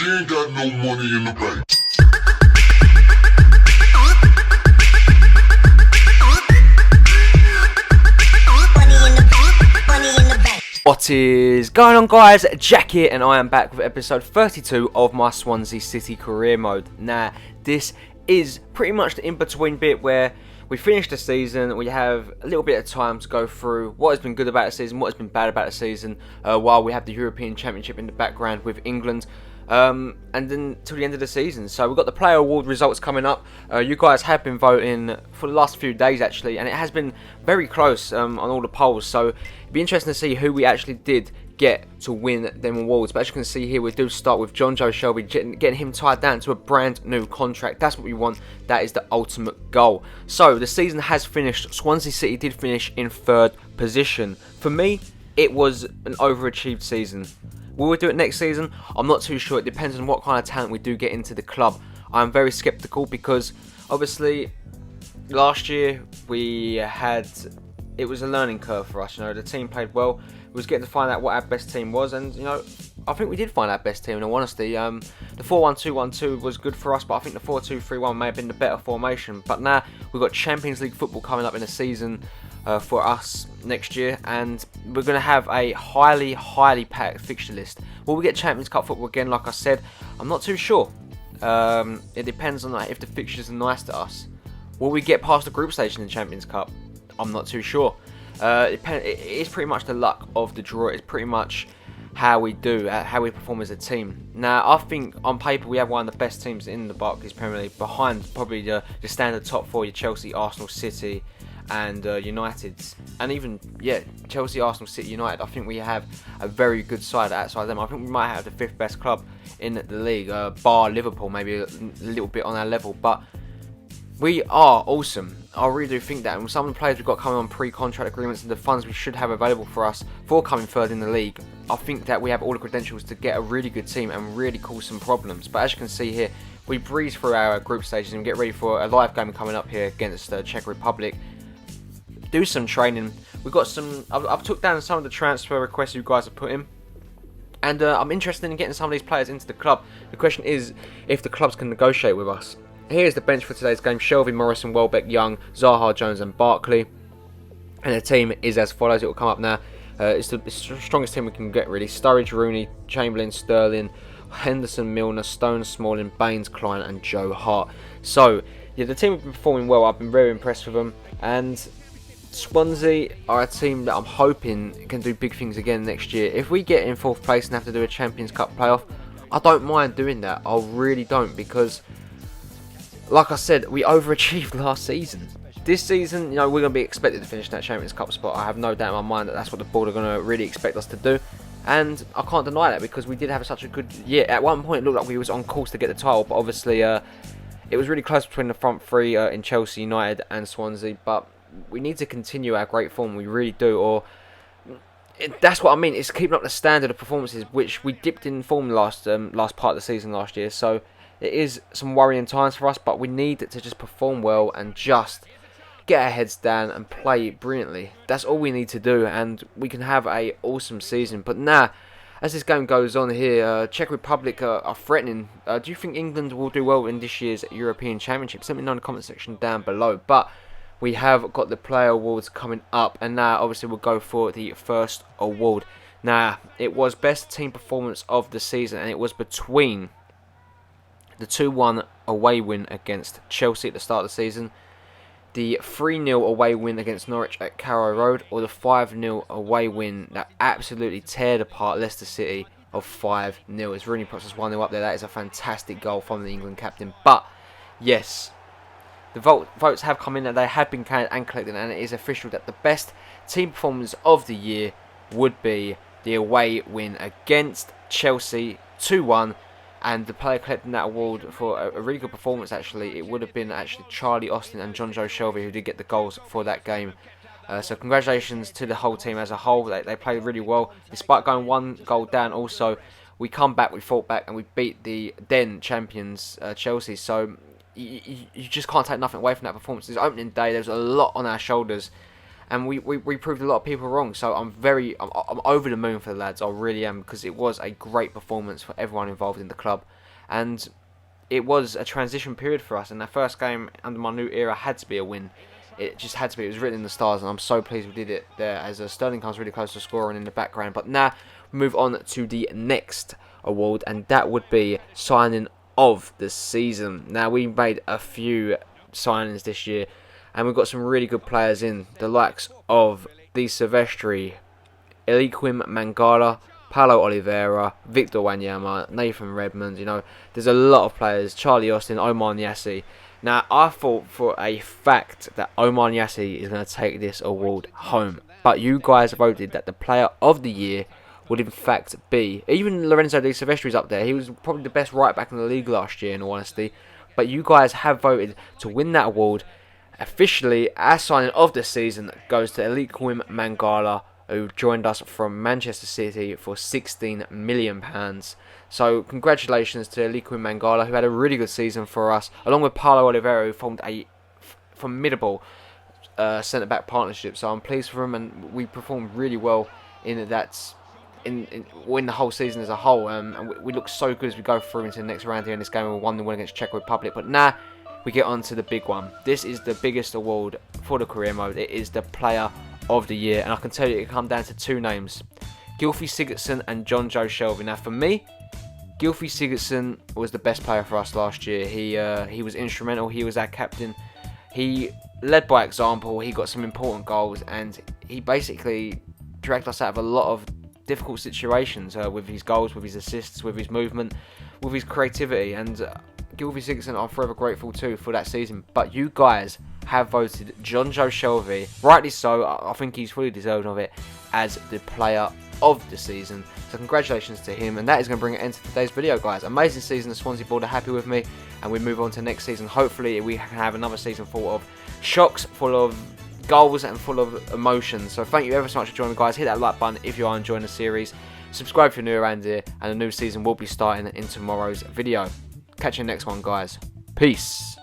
She ain't got no money in the bank. What is going on, guys? Jack here, and I am back with episode 32 of my Swansea City career mode. Now, this is pretty much the in-between bit where we finish the season, we have a little bit of time to go through what has been good about the season, what has been bad about the season, while we have the European Championship in the background with England. And then till the end of the season. So we've got the player award results coming up. You guys have been voting for the last few days actually, and it has been very close on all the polls. So it'd be interesting to see who we actually did get to win them awards. But as you can see here, we do start with John Joe Shelby, getting him tied down to a brand new contract. That's what we want. That is the ultimate goal. So the season has finished. Swansea City did finish in 3rd position. For me, it was an overachieved season. Will we do it next season? I'm not too sure. It depends on what kind of talent we do get into the club. I'm very sceptical because obviously last year it was a learning curve for us. You know, the team played well. We was getting to find out what our best team was, and you know, I think we did find our best team in all honesty. The 4-1-2-1-2 was good for us, but I think the 4-2-3-1 may have been the better formation. But now we've got Champions League football coming up in the season for us next year, and we're going to have a highly packed fixture list. Will we get Champions Cup football again? Like I said, I'm not too sure. It depends on if the fixtures are nice to us. Will we get past the group stage in the Champions Cup? I'm not too sure. It is pretty much the luck of the draw. It's pretty much how we do, how we perform as a team. Now, I think on paper we have one of the best teams in the Barclays Premier League, behind probably the standard top four, your Chelsea, Arsenal, City, and United, and even Chelsea, Arsenal, City, United. I think we have a very good side outside them. I think we might have the 5th best club in the league, bar Liverpool, maybe a little bit on our level, but we are awesome. I really do think that, and some of the players we've got coming on pre-contract agreements and the funds we should have available for us for coming 3rd in the league, I think that we have all the credentials to get a really good team and really cause some problems. But as you can see here, we breeze through our group stages and get ready for a live game coming up here against the Czech Republic. Do some training. We've got some. I've took down some of the transfer requests you guys have put in, and I'm interested in getting some of these players into the club. The question is if the clubs can negotiate with us. Here's the bench for today's game: Shelby, Morrison, Welbeck, Young, Zaha, Jones, and Barkley. And the team is as follows. It will come up now. It's the strongest team we can get really: Sturridge, Rooney, Chamberlain, Sterling, Henderson, Milner, Stone, Smalling, Baines, Klein, and Joe Hart. So yeah, the team have been performing well. I've been very impressed with them, and Swansea are a team that I'm hoping can do big things again next year. If we get in 4th place and have to do a Champions Cup playoff, I don't mind doing that. I really don't, because like I said, we overachieved last season. This season, you know, we're going to be expected to finish that Champions Cup spot. I have no doubt in my mind that that's what the board are going to really expect us to do. And I can't deny that, because we did have such a good year. At one point it looked like we was on course to get the title, but obviously it was really close between the front three in Chelsea, United and Swansea. But we need to continue our great form, we really do, or that's what I mean. It's keeping up the standard of performances, which we dipped in form last part of the season last year. So it is some worrying times for us, but we need to just perform well and just get our heads down and play brilliantly. That's all we need to do, and we can have a awesome season. But now, as this game goes on here, Czech Republic are threatening. Do you think England will do well in this year's European Championship? Let me know in the comment section down below. But we have got the player awards coming up, and now obviously we'll go for the first award. Now, it was best team performance of the season, and it was between the 2-1 away win against Chelsea at the start of the season, the 3-0 away win against Norwich at Carrow Road, or the 5-0 away win that absolutely teared apart Leicester City of 5-0. It's really puts us 1-0 up there. That is a fantastic goal from the England captain. But yes, the votes have come in and they have been counted and collected, and it is official that the best team performance of the year would be the away win against Chelsea 2-1. And the player collecting that award for a really good performance, actually, it would have been actually Charlie Austin and John Joe Shelby who did get the goals for that game. So congratulations to the whole team as a whole. They played really well. Despite going 1 goal down also, we come back, we fought back, and we beat the then champions Chelsea. So you just can't take nothing away from that performance. It's opening day. There's a lot on our shoulders. and we proved a lot of people wrong. So I'm over the moon for the lads. I really am, because it was a great performance for everyone involved in the club, and it was a transition period for us. And that first game under my new era had to be a win. It just had to be. It was written in the stars, and I'm so pleased we did it there. As Sterling comes really close to scoring in the background. But now we move on to the next award, and that would be signing of the season. Now, we made a few signings this year, and we've got some really good players in, the likes of Di Silvestri, Eliaquim Mangala, Paulo Oliveira, Victor Wanyama, Nathan Redmond. You know, there's a lot of players. Charlie Austin, Omar Nyasi. Now, I thought for a fact that Omar Nyasi is going to take this award home, but you guys voted that the player of the year would in fact be, even Lorenzo Di Silvestri is up there. He was probably the best right back in the league last year, in all honesty. But you guys have voted to win that award. Officially, our signing of the season goes to Eliaquim Mangala, who joined us from Manchester City for £16 million. So congratulations to Eliaquim Mangala, who had a really good season for us, along with Paulo Oliveira, who formed a formidable centre-back partnership. So I'm pleased for him, and we performed really well in that. Win the whole season as a whole, and we look so good as we go through into the next round here in this game. We won the win against Czech Republic, but now we get on to the big one. This is the biggest award for the career mode. It is the player of the year, and I can tell you it come down to two names: Gylfi Sigurdsson and John Joe Shelby. Now, for me, Gylfi Sigurdsson was the best player for us last year. He was instrumental. He was our captain. He led by example. He got some important goals, and he basically dragged us out of a lot of difficult situations with his goals, with his assists, with his movement, with his creativity. And Gylfi Sigurdsson, I'm forever grateful too for that season. But you guys have voted John Joe Shelby, rightly so, I think he's fully deserved of it, as the player of the season. So congratulations to him, and that is going to bring an end to today's video, guys. Amazing season. The Swansea board are happy with me, and we move on to next season. Hopefully we can have another season full of shocks, full of goals, and full of emotions. So thank you ever so much for joining, guys. Hit that like button if you are enjoying the series. Subscribe if you're new around here, and a new season will be starting in tomorrow's video. Catch you in the next one, guys. Peace.